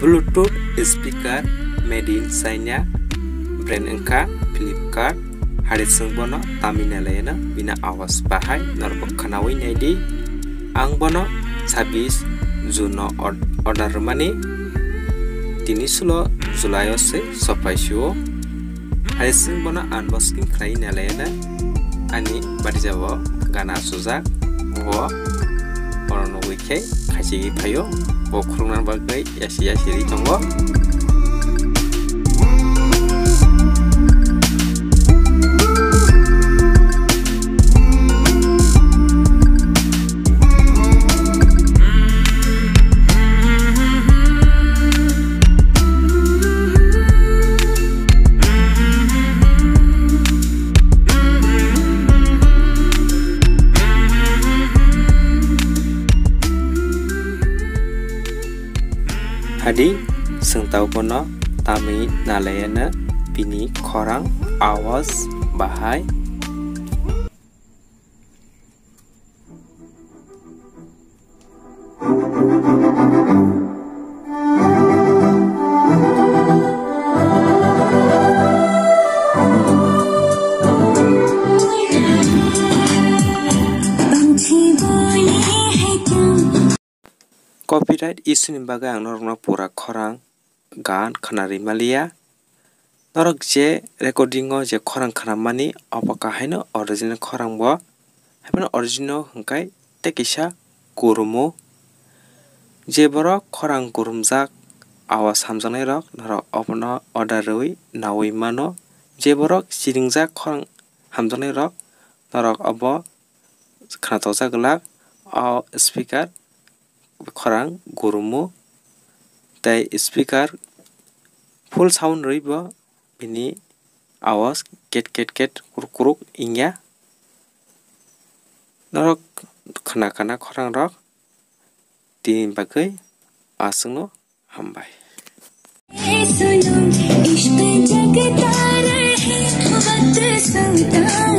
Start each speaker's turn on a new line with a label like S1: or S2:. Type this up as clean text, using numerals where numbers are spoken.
S1: Bluetooth speaker made in China brand engka Flipkart hari sengbono tamina layana bina awas bahai norbok kanawi naidi ang bono 26 Juno order mani tini sulo Julai se sopai shuo hari sengbono unboxing krai nalayana ani badijawo gana sujak wo orono wike kaji payo wo kurungan bagai yasi ri tongo Hadi sengtau bono tami nalayana bini korang awas bahai copyright isu ni bagai ang norok pura korang gan khanari malia norok je recording o je korang khanamani apakah haino original korang bo haino original hingkai tekisa kurumu je borok korang kurumjak awas hamjanai rok norok opono order rui nawi mano je borok siringjak korang hamjanai rok norok abo khanatojak glak o speaker korang gurumu tai speaker full sound ribo bini awas ket kuruk ingya norok khana korang rok tin bagai asungno hambai सुनो इश्क जगता रहे वक्त संता